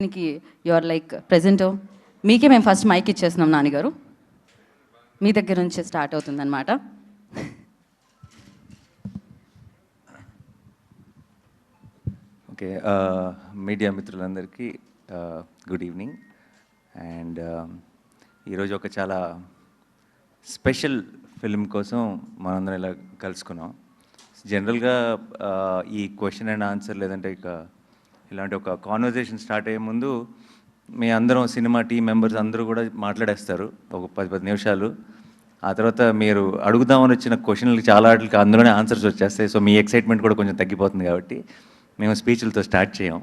దీనికి you are like present మీకే మేము ఫస్ట్ మైక్ ఇచ్చేస్తున్నాం నాన్నగారు, మీ దగ్గర నుంచి స్టార్ట్ అవుతుందన్నమాట. ఓకే, మీడియా మిత్రులందరికీ గుడ్ ఈవినింగ్. అండ్ ఈరోజు ఒక చాలా స్పెషల్ ఫిల్మ్ కోసం మనందరం ఇలా కలుసుకున్నాం. జనరల్గా ఈ క్వశ్చన్ అండ్ ఆన్సర్ లేదంటే ఇక ఇలాంటి ఒక కాన్వర్జేషన్ స్టార్ట్ అయ్యే ముందు మీ అందరం సినిమా టీం మెంబర్స్ అందరూ కూడా మాట్లాడేస్తారు ఒక 10 నిమిషాలు. ఆ తర్వాత మీరు అడుగుదామని వచ్చిన క్వశ్చన్లకి చాలా వాటికి అందులోనే ఆన్సర్స్ వచ్చేస్తాయి. సో మీ ఎక్సైట్మెంట్ కూడా కొంచెం తగ్గిపోతుంది కాబట్టి మేము స్పీచ్లతో స్టార్ట్ చేయం,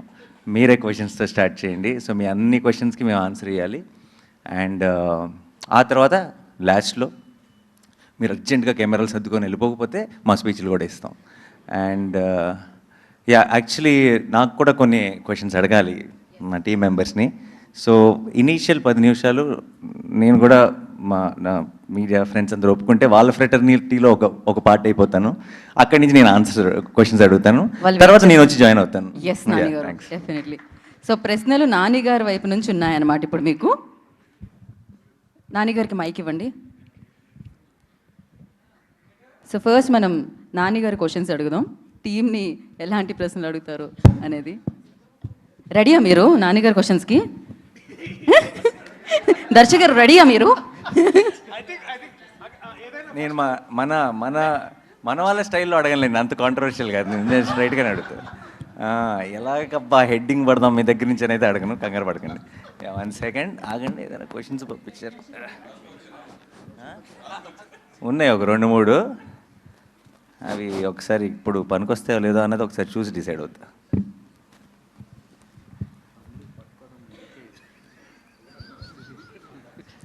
మీరే క్వశ్చన్స్తో స్టార్ట్ చేయండి. సో మీ అన్ని క్వశ్చన్స్కి మేము ఆన్సర్ ఇవ్వాలి. అండ్ ఆ తర్వాత లాస్ట్లో మీరు అర్జెంటుగా కెమెరాలు సర్దుకొని వెళ్ళిపోకపోతే మా స్పీచ్లు కూడా ఇస్తాం. అండ్ యాక్చువల్లీ నాకు కూడా కొన్ని క్వశ్చన్స్ అడగాలి మా టీం మెంబర్స్ని. సో ఇనీషియల్ 10 నిమిషాలు నేను కూడా నా మీడియా ఫ్రెండ్స్ అందరూ ఒప్పుకుంటే వాళ్ళ ఫ్రెటర్నిటీలో ఒక పార్ట్ అయిపోతాను. అక్కడి నుంచి నేను క్వశ్చన్స్ అడుగుతాను, తర్వాత నేను వచ్చి జాయిన్ అవుతాను. ఎస్ నాన్నగారు, డెఫినెట్లీ. సో ప్రశ్నలు నాన్నగారి వైపు నుంచి ఉన్నాయన్నమాట. ఇప్పుడు మీకు నాన్నగారికి మైక్ ఇవ్వండి. సో ఫస్ట్ మనం నాన్నగారి క్వశ్చన్స్ అడుగుదాం, టీమ్ని ఎలాంటి ప్రశ్నలు అడుగుతారు అనేది. రెడీయా మీరు నాన్నగారి క్వశ్చన్స్కి? దర్శకరు రెడీయా మీరు? నేను మన మన మన వాళ్ళ స్టైల్లో అడగలేండి, అంత కాంట్రవర్షియల్ కాదు. నేను స్ట్రైట్గానే అడుగుతాను. ఎలాగబ్బా హెడ్డింగ్ పడదాం మీ దగ్గర నుంచి అనేది అడగను, కంగారు పడకండి. 1 సెకండ్ ఆగండి. ఏదైనా క్వశ్చన్స్ పంపించారు ఉన్నాయి ఒక 2-3. అవి ఒకసారి ఇప్పుడు పనికొస్తాయో లేదో అన్నది ఒకసారి చూసి డిసైడ్ అవుతా.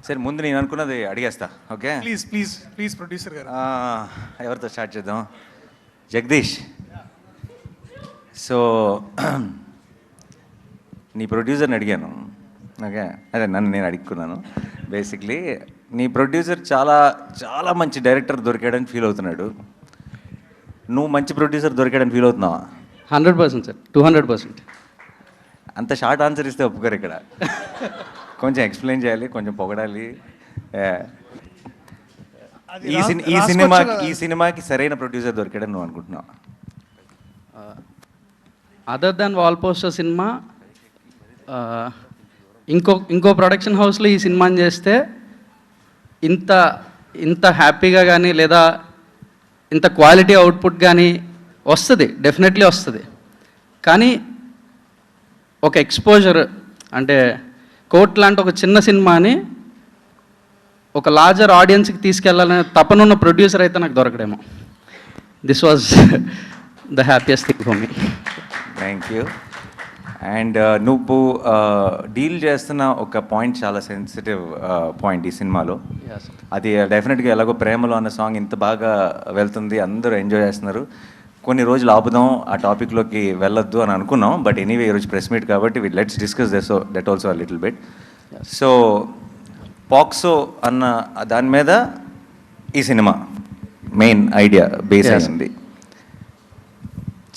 సరే ముందు నేను అనుకున్నది అడిగేస్తా. Okay, please please please producer గారు. ఎవరితో స్టార్ట్ చేద్దాం? జగదీష్. సో నీ ప్రొడ్యూసర్ని అడిగాను. ఓకే, అదే నన్ను నేను అడుక్కున్నాను. బేసిక్లీ నీ ప్రొడ్యూసర్ చాలా చాలా మంచి డైరెక్టర్ దొరికాడని ఫీల్ అవుతున్నాడు. నువ్వు మంచి ప్రొడ్యూసర్ దొరికాడని ఫీల్ అవుతున్నావా? 100% సార్, 200%. అంత షార్ట్ ఆన్సర్ ఇస్తే ఒప్పుకోరు ఇక్కడ. కొంచెం ఎక్స్ప్లెయిన్ చేయాలి, కొంచెం పొగడాలి. ఈ సినిమాకి సరైన ప్రొడ్యూసర్ దొరికాడని నువ్వు అనుకుంటున్నావా? Other than wall poster cinema ఇంకో ప్రొడక్షన్ హౌస్లో ఈ సినిమాని చేస్తే ఇంత హ్యాపీగా కానీ లేదా ఇంత క్వాలిటీ అవుట్పుట్ కానీ వస్తుంది, డెఫినెట్లీ వస్తుంది. కానీ ఒక ఎక్స్పోజర్ అంటే కోర్ట్ లాంటి ఒక చిన్న సినిమాని ఒక లార్జర్ ఆడియన్స్కి తీసుకెళ్లాలనే తపనున్న ప్రొడ్యూసర్ అయితే నాకు దొరకడేమో. This was the happiest thing for me. Thank you. And నువ్వు డీల్ చేస్తున్న ఒక పాయింట్ చాలా సెన్సిటివ్ పాయింట్ ఈ సినిమాలో. అది డెఫినెట్గా ఎలాగో ప్రేమలో అన్న సాంగ్ ఇంత బాగా వెళ్తుంది, అందరూ ఎంజాయ్ చేస్తున్నారు. కొన్ని రోజులు ఆపుదాం, ఆ టాపిక్లోకి వెళ్ళొద్దు అని అనుకున్నాం. బట్ ఎనీవే ఈరోజు ప్రెస్ మీట్ కాబట్టి let's discuss that also a little bit. So POCSO అన్న దాని మీద ఈ సినిమా మెయిన్ ఐడియా బేస్ అయింది.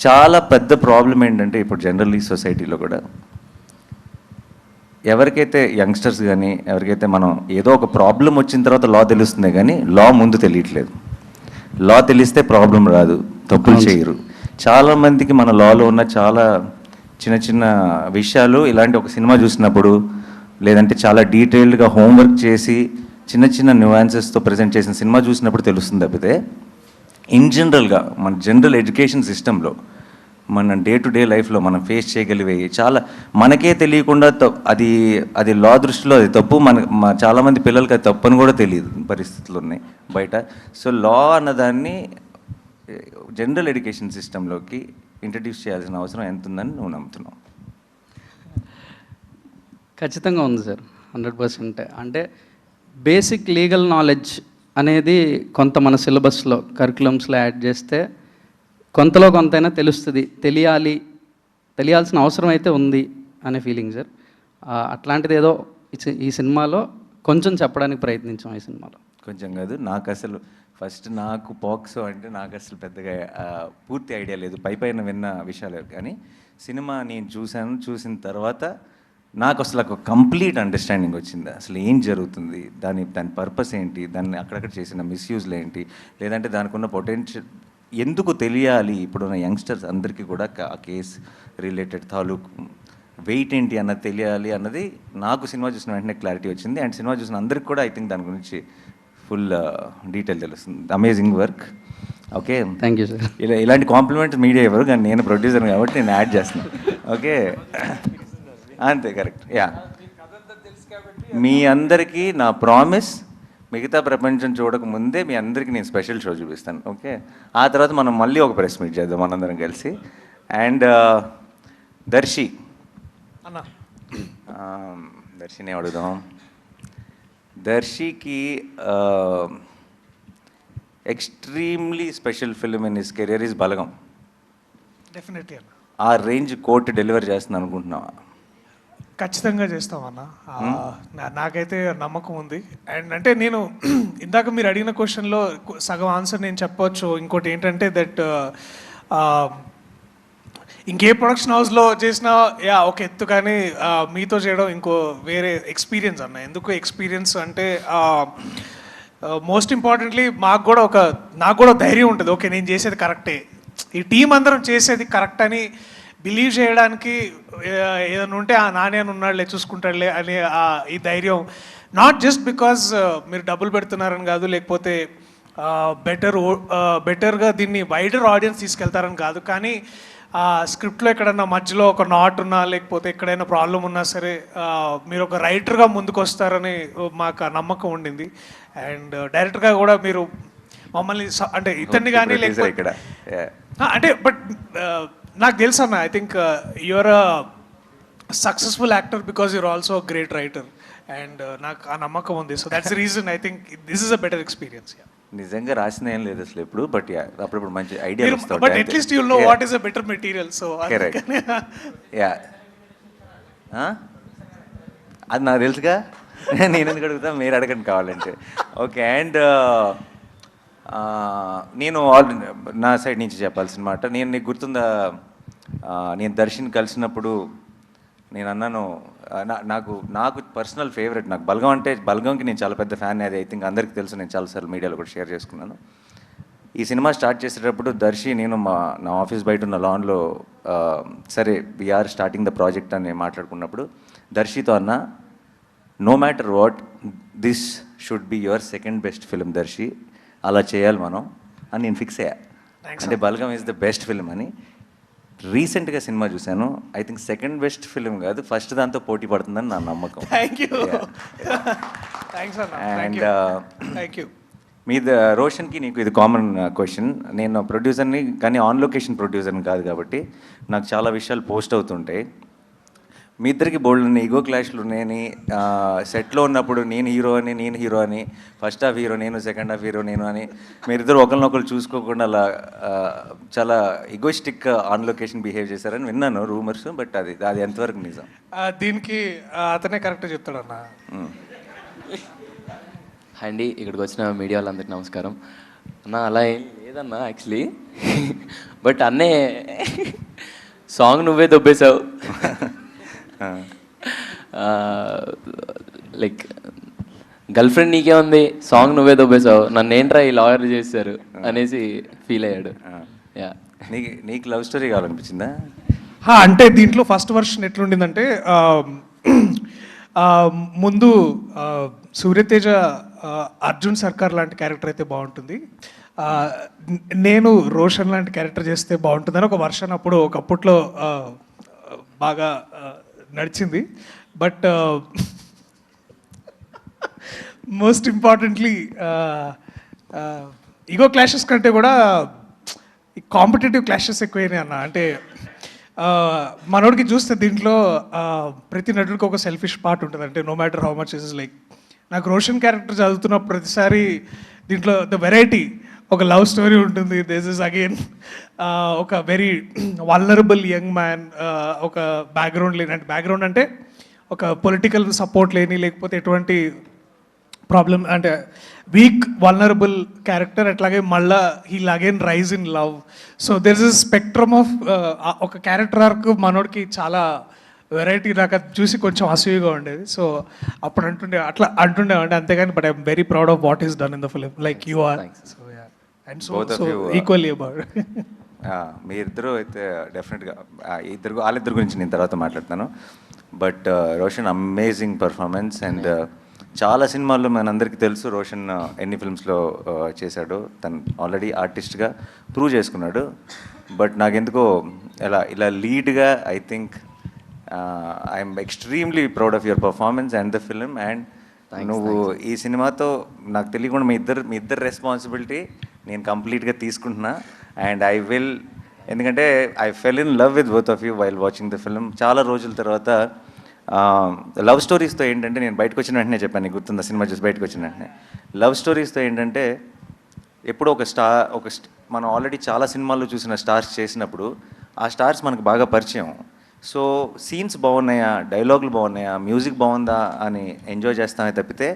చాలా పెద్ద ప్రాబ్లం ఏంటంటే ఇప్పుడు జనరల్లీ సొసైటీలో కూడా ఎవరికైతే యంగ్స్టర్స్ కానీ ఎవరికైతే మనం ఏదో ఒక ప్రాబ్లం వచ్చిన తర్వాత లా తెలుస్తుంది కానీ లా ముందు తెలియట్లేదు. లా తెలిస్తే ప్రాబ్లం రాదు, తప్పులు చేయరు. చాలామందికి మన లాలో ఉన్న చాలా చిన్న చిన్న విషయాలు ఇలాంటి ఒక సినిమా చూసినప్పుడు లేదంటే చాలా డీటెయిల్డ్గా హోంవర్క్ చేసి చిన్న చిన్న న్యూయాన్సెస్తో ప్రజెంట్ చేసిన సినిమా చూసినప్పుడు తెలుస్తుంది. తప్పితే ఇన్ జనరల్గా మన జనరల్ ఎడ్యుకేషన్ సిస్టంలో మన డే టు డే లైఫ్లో మనం ఫేస్ చేయగలిగేవి చాలా మనకే తెలియకుండా అది లా దృష్టిలో అది తప్పు. చాలామంది పిల్లలకి అది తప్పు అని కూడా తెలియదు పరిస్థితులు ఉన్నాయి బయట. సో లా అన్నదాన్ని జనరల్ ఎడ్యుకేషన్ సిస్టంలోకి ఇంట్రడ్యూస్ చేయాల్సిన అవసరం ఎంత ఉందని నువ్వు నమ్ముతున్నావు? ఖచ్చితంగా ఉంది సార్, 100%. అంటే బేసిక్ లీగల్ నాలెడ్జ్ అనేది కొంత మన సిలబస్లో కరికులమ్స్లో యాడ్ చేస్తే కొంతలో కొంతైనా తెలుస్తుంది. తెలియాల్సిన అవసరం అయితే ఉంది అనే ఫీలింగ్ సార్. అట్లాంటిది ఏదో ఈ సినిమాలో కొంచెం చెప్పడానికి ప్రయత్నించాం. ఈ సినిమాలో కొంచెం కాదు, నాకు పాక్సో అంటే నాకు అసలు పెద్దగా పూర్తి ఐడియా లేదు, పైన విన్న విషయాలు. కానీ సినిమా నేను చూసిన తర్వాత నాకు అసలు ఒక కంప్లీట్ అండర్స్టాండింగ్ వచ్చింది అసలు ఏం జరుగుతుంది, దాని పర్పస్ ఏంటి, దాన్ని అక్కడక్కడ చేసిన మిస్యూజ్లు ఏంటి, లేదంటే దానికి ఉన్న పొటెన్షియల్ ఎందుకు తెలియాలి ఇప్పుడున్న యంగ్స్టర్స్ అందరికీ కూడా ఆ కేస్ రిలేటెడ్ తాలూకు వెయిట్ ఏంటి అన్నది తెలియాలి అన్నది నాకు సినిమా చూసిన వెంటనే క్లారిటీ వచ్చింది. అండ్ సినిమా చూసిన అందరికి కూడా ఐ థింక్ దాని గురించి ఫుల్ డీటెయిల్ తెలుస్తుంది. Amazing work. Okay, thank you sir. ఇలాంటి కాంప్లిమెంట్స్ మీడియా ఇవ్వరు, కానీ నేను ప్రొడ్యూసర్ కాబట్టి నేను యాడ్ చేస్తున్నాను. ఓకే, అంతే, కరెక్ట్. యా, మీ అందరికీ నా ప్రామిస్, మిగతా ప్రపంచం చూడక ముందే మీ అందరికీ నేను స్పెషల్ షో చూపిస్తాను. ఓకే, ఆ తర్వాత మనం మళ్ళీ ఒక ప్రెస్ మీట్ చేద్దాం మనందరం కలిసి. అండ్ దర్శి, అన్న దర్శిని అడుగుదాం. దర్శికి extremely special film in his career is Balagam. Definitely అన్న, ఆ రేంజ్ కోర్టు డెలివర్ చేస్తుంది అనుకుంటున్నావా? ఖచ్చితంగా చేస్తామన్న. నాకైతే నమ్మకం ఉంది. అండ్ అంటే నేను ఇందాక మీరు అడిగిన క్వశ్చన్లో సగం ఆన్సర్ నేను చెప్పవచ్చు. ఇంకోటి ఏంటంటే దట్ ఇంకే ప్రొడక్షన్ హౌస్లో చేసినా ఒక ఎత్తు, కానీ మీతో చేయడం ఇంకో వేరే ఎక్స్పీరియన్స్ అన్న. ఎందుకు ఎక్స్పీరియన్స్ అంటే మోస్ట్ ఇంపార్టెంట్లీ నాకు కూడా ధైర్యం ఉంటుంది. ఓకే, నేను చేసేది కరెక్టే, ఈ టీం అందరం చేసేది కరెక్ట్ అని బిలీవ్ చేయడానికి ఏదైనా ఉంటే ఆ నాని అని ఉన్నాడులే, చూసుకుంటాడులే అనే ఈ ధైర్యం. నాట్ జస్ట్ బికాజ్ మీరు డబ్బులు పెడుతున్నారని కాదు, లేకపోతే బెటర్గా దీన్ని వైడర్ ఆడియన్స్ తీసుకెళ్తారని కాదు, కానీ స్క్రిప్ట్లో ఎక్కడన్నా మధ్యలో ఒక నాట్ ఉన్నా, లేకపోతే ఎక్కడైనా ప్రాబ్లం ఉన్నా సరే మీరు ఒక రైటర్గా ముందుకు వస్తారని మాకు ఆ నమ్మకం ఉండింది. అండ్ డైరెక్టర్గా కూడా మీరు మమ్మల్ని అంటే ఇతన్ని కానీ లేకపోతే ఇక్కడ అంటే బట్ నాకు తెలుసు అన్న, I think your a successful actor because you're also a great writer. And నాకు ఆ నమ్మకం ఉంది. So that's the reason I think this is a better experience. నిజంగా రాసిన ఏం లేదు అసలు ఎప్పుడు, బట్ అప్పుడప్పుడు మంచి ఐడియా వస్తాయి. But at least you know what is a better material. So yeah, అది నాకు తెలుసుగా, నేను ఎందుకు అడుగుతా, మీరు అడగండి కావాలంటే. ఓకే, అండ్ నేను నా సైడ్ నుంచి చెప్పాల్సిన మాట, నేను నీకు గుర్తుందా, నేను దర్శన్ కలిసినప్పుడు నేను అన్నాను, నాకు పర్సనల్ ఫేవరెట్, నాకు బలగం అంటే, బలగంకి నేను చాలా పెద్ద ఫ్యాన్. అది ఐ థింక్ అందరికీ తెలుసు, నేను చాలాసార్లు మీడియాలో కూడా షేర్ చేసుకున్నాను. ఈ సినిమా స్టార్ట్ చేసేటప్పుడు దర్శి నేను నా ఆఫీస్ బయట ఉన్న లాన్లో సరే వీఆర్ స్టార్టింగ్ ద ప్రాజెక్ట్ అని మాట్లాడుకున్నప్పుడు దర్శితో అన్న, no matter what, this should be your second best film Darshi, అలా చేయాలి మనం అని నేను ఫిక్స్ అయ్యా. అంటే Balagam is the best film అని. రీసెంట్గా సినిమా చూశాను, I think second best film కాదు, ఫస్ట్ దాంతో పోటీ పడుతుందని నా నమ్మకం. Thank you. అండ్ మీద రోషన్కి నీకు ఇది కామన్ క్వశ్చన్. నేను ప్రొడ్యూసర్ని, కానీ ఆన్ లొకేషన్ ప్రొడ్యూసర్ని కాదు కాబట్టి నాకు చాలా విషయాలు పోస్ట్ అవుతుంటాయి. మీ ఇద్దరికి బోల్డ్ ఈగో క్లాష్లు ఉన్నాయని, సెట్లో ఉన్నప్పుడు నేను హీరో అని, ఫస్ట్ హాఫ్ హీరో నేను, సెకండ్ హాఫ్ హీరో నేను అని మీరిద్దరు ఒకరినొకరు చూసుకోకుండా అలా చాలా ఈగోయిస్టిక్ ఆన్ లొకేషన్ బిహేవ్ చేశారని విన్నాను రూమర్స్, బట్ అది ఎంతవరకు నిజం? దీనికి అతనే కరెక్ట్ చెప్తాడన్న. అండి, ఇక్కడికి వచ్చిన మీడియా వాళ్ళందరికీ నమస్కారం అన్న. అలా ఏం లేదన్నా యాక్చువల్లీ, బట్ అన్నే సాంగ్ నువ్వే దొబ్బేశావు. లైక్ గర్ల్ ఫ్రెండ్ నీకే ఉంది, సాంగ్ నువ్వే దొబ్బేశావు, నన్ను ఏంట్రా ఈ లాయర్ చేశారు అనేసి ఫీల్ అయ్యాడు. యా, నీకు లవ్ స్టోరీ కావాలనిపించిందా? అంటే దీంట్లో ఫస్ట్ వర్షన్ ఎట్లుండిందంటే ముందు సూర్యతేజ అర్జున్ సర్కార్ లాంటి క్యారెక్టర్ అయితే బాగుంటుంది, నేను రోషన్ లాంటి క్యారెక్టర్ చేస్తే బాగుంటుందని ఒక వర్షన్ అప్పుడు ఒకప్పట్లో బాగా నడిచింది. But most importantly ego clashes కంటే కూడా కాంపిటేటివ్ క్లాషెస్ ఎక్కువైనాయి అన్న. అంటే మనోడికి చూస్తే దీంట్లో ప్రతి నటుడికి ఒక సెల్ఫిష్ పార్ట్ ఉంటుంది. అంటే no matter how much is like, నాకు రోషన్ క్యారెక్టర్ చదువుతున్న ప్రతిసారి దీంట్లో ద వెరైటీ, ఒక లవ్ స్టోరీ ఉంటుంది, దిస్ ఇస్ అగైన్ ఒక వెరీ వల్నరబుల్ యంగ్ మ్యాన్, ఒక బ్యాక్గ్రౌండ్ లేని, అంటే బ్యాక్గ్రౌండ్ అంటే ఒక పొలిటికల్ సపోర్ట్ లేని, లేకపోతే ఎటువంటి ప్రాబ్లమ్, అంటే వీక్ వల్నరబుల్ క్యారెక్టర్. అట్లాగే మళ్ళా heal again rise in love. So there is spectrum of ఒక క్యారెక్టర్ ఆర్క్ మనోడికి చాలా వెరైటీ నాకు అది చూసి కొంచెం అసూయగా ఉండేది. సో అప్పుడు అంటుండేవండి అంతేగాని but I'm very proud of what is done in the film like you are. So ya and Both of so you, equally about. మీ ఇద్దరు అయితే డెఫినెట్గా వాళ్ళిద్దరి గురించి నేను తర్వాత మాట్లాడతాను. But Roshan amazing performance and చాలా సినిమాల్లో మనందరికీ తెలుసు రోషన్ ఎన్ని ఫిల్మ్స్లో చేశాడు. తను ఆల్రెడీ ఆర్టిస్ట్గా ప్రూవ్ చేసుకున్నాడు. బట్ నాకెందుకో ఇలా లీడ్గా I think I'm extremely proud of your performance and the film. And నువ్వు ఈ సినిమాతో నాకు తెలియకుండా మీ ఇద్దరు రెస్పాన్సిబిలిటీ నేను కంప్లీట్గా తీసుకుంటున్నా. అండ్ ఐ విల్, ఎందుకంటే I fell in love with both of you while watching the film. చాలా రోజుల తర్వాత లవ్ స్టోరీస్తో ఏంటంటే, నేను బయటకు వచ్చిన వెంటనే చెప్పాను, నీకు గుర్తుందా సినిమా చూసి బయటకు వచ్చిన వెంటనే, లవ్ స్టోరీస్తో ఏంటంటే ఎప్పుడో మనం ఆల్రెడీ చాలా సినిమాల్లో చూసిన స్టార్స్ చేసినప్పుడు ఆ స్టార్స్ మనకు బాగా పరిచయం. సో సీన్స్ బాగున్నాయా, డైలాగులు బాగున్నాయా, మ్యూజిక్ బాగుందా అని ఎంజాయ్ చేస్తామే తప్పితే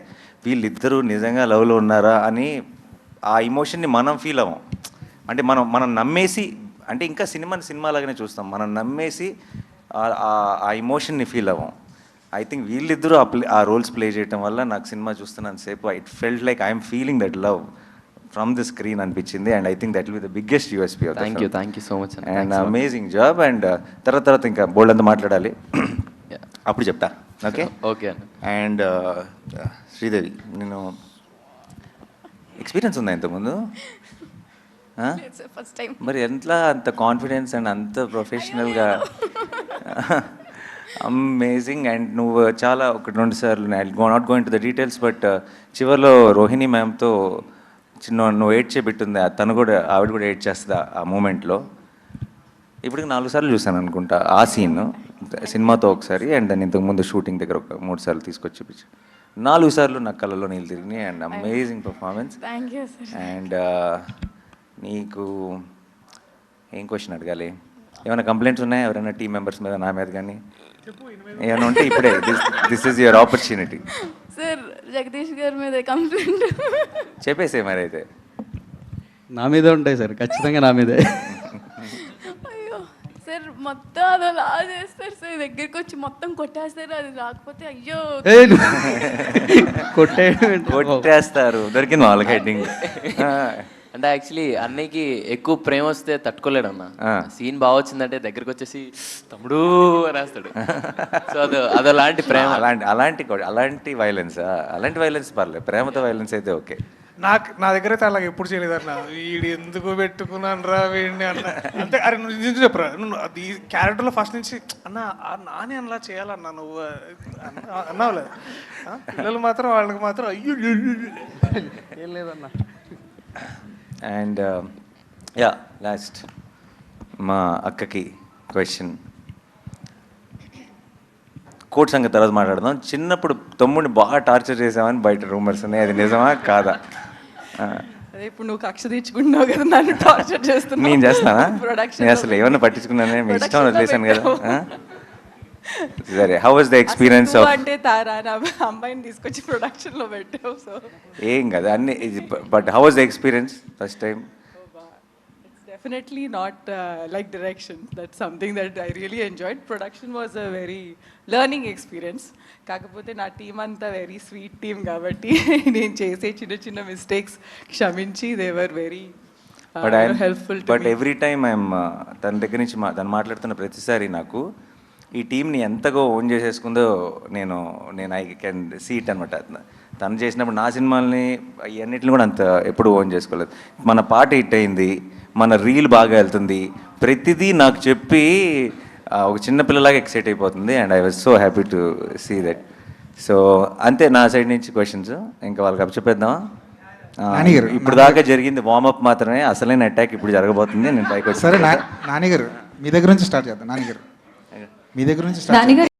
వీళ్ళిద్దరూ నిజంగా లవ్లో ఉన్నారా అని ఆ ఇమోషన్ని మనం ఫీల్ అవ్వం. అంటే మనం నమ్మేసి, అంటే ఇంకా సినిమాలాగానే చూస్తాం, మనం నమ్మేసి ఆ ఇమోషన్ని ఫీల్ అవ్వం. ఐ థింక్ వీళ్ళిద్దరూ ఆ రోల్స్ ప్లే చేయడం వల్ల నాకు సినిమా చూస్తున్నాను సేపు it felt like I'm feeling that love from the screen అనిపించింది. And I think that will be the biggest USP of thank you so much and amazing job. And తర్వాత ఇంకా బోల్డ్ అంతా మాట్లాడాలి, అప్పుడు చెప్తా. ఓకే ఓకే అన్న. అండ్ శ్రీదేవి, నేను ఎక్స్పీరియన్స్ ఉందా ఇంతకుముందు? First time. మరి ఎట్లా అంత కాన్ఫిడెన్స్ అండ్ అంత ప్రొఫెషనల్గా? అమేజింగ్. అండ్ నువ్వు చాలా 1-2 సార్లు, not going to the details, but చివరిలో రోహిణి మ్యామ్తో నువ్వు ఏడ్ చేపెట్టుంది, ఆవిడ కూడా ఏడ్ చేస్తుంది ఆ మూమెంట్లో. ఇప్పటికి 4 సార్లు చూసాను అనుకుంటా ఆ సీన్ సినిమాతో ఒకసారి, అండ్ దాన్ని ఇంతకుముందు షూటింగ్ దగ్గర ఒక 3 సార్లు తీసుకొచ్చి చూపించు. 4 సార్లు నా కళ్ళలో నీళ్ళు తిరిగినాయి. And amazing performance. అండ్ నీకు ఏం క్వశ్చన్ అడగాలి? ఏమైనా కంప్లైంట్స్ ఉన్నాయా ఎవరైనా టీం మెంబర్స్ మీద, నా మీద కానీ ఏమైనా ఉంటే ఇప్పుడే this is your opportunity. Sir Jagadish గారి మీద కంప్లైంట్ చెప్పేసే మరి అయితే. నా మీదే ఉంటాయి సార్, ఖచ్చితంగా నా మీదే. అయ్యో సార్ మొత్తం అదలా చేస్తారు సార్, దగ్గరికి వచ్చి మొత్తం కొట్టేస్తారు, అది రాకపోతే అయ్యో కొట్టేస్తారు. దొరికింది వాళ్ళకి హెడ్డింగ్. అంటే యాక్చువల్లీ అన్నయ్యకి ఎక్కువ ప్రేమ వస్తే తట్టుకోలేడు అన్న. సీన్ బాగా వచ్చిందంటే దగ్గరికి వచ్చేసి తమ్ముడు రాస్తాడు. సో అదలాంటి ప్రేమ. అలాంటి వైలెన్స్ పర్లేదు, ప్రేమతో వైలెన్స్ అయితే ఓకే. నా దగ్గర అయితే అలాగ ఎప్పుడు చేయలేదన్న. వీడు ఎందుకు పెట్టుకున్నాను రా వీడిని అన్న. అంతే. అరే నువ్వు నిజం చెప్పరా, నువ్వు అది క్యారెక్టర్లో ఫస్ట్ నుంచి నాని అలా చేయాలన్నా నువ్వు అన్నావులే. పిల్లలు మాత్రం వాళ్ళకి మాత్రం అయ్యో ఏం లేదన్నా. అండ్ లాస్ట్ మా అక్కకి క్వశ్చన్. కోర్ట్ సంగతి తర్వాత మాట్లాడదాం. చిన్నప్పుడు తమ్ముడిని బాగా టార్చర్ చేసామని బయట రూమర్స్ ఉన్నాయి, అది నిజమా కాదా? అదే ఇప్పుడు నువ్వు కక్ష తీర్చుకుంటున్నావు కదా, నన్ను టార్చర్ చేస్తున్నావు. నేను చేస్తానా? ప్రొడక్షన్ నేను అసలు ఏమన్నా పట్టించుకున్నానే, మీ ఇష్టం వదిలేసాను కదా. సరే, how was the experience of? అంటే తారా నా అమ్మాయిని తీసుకొచ్చి ప్రొడక్షన్ లో పెట్టావు. సో ఏం కదా అన్ని, but how was the experience first time? it's definitely not like direction. That's something that I really enjoyed. Production was a very learning experience. కాకపోతే నా టీం అంతా వెరీ స్వీట్ టీం కాబట్టి నేను చేసే చిన్న మిస్టేక్స్ క్షమించి they were very helpful. But every time I'm తన దగ్గర నుంచి తను మాట్లాడుతున్న ప్రతిసారి నాకు ఈ టీంని ఎంతగా ఓన్ చేసేసుకుందో నేను ఐ కెన్ సీ ఇట్ అనమాట. తను చేసినప్పుడు నా సినిమాల్ని ఇవన్నిటిని కూడా అంత ఎప్పుడు ఓన్ చేసుకోలేదు. మన పాట హిట్ అయింది, మన రీల్ బాగా వెళ్తుంది, ప్రతిదీ నాకు చెప్పి ఒక చిన్నపిల్లలాగా ఎక్సైట్ అయిపోతుంది. And I was so happy to see that. So అంతే నా సైడ్ నుంచి క్వశ్చన్స్. ఇంకా వాళ్ళకి అప్పచెప్పేద్దామా? ఇప్పుడు దాకా జరిగింది వార్మప్ మాత్రమే, అసలైన అటాక్ ఇప్పుడు జరగబోతుంది. నేను పైకి వచ్చి సరే నాని గారు మీ దగ్గర నుంచి స్టార్ట్ చేద్దాం. నాని గారు మీ దగ్గర నుంచి స్టార్ట్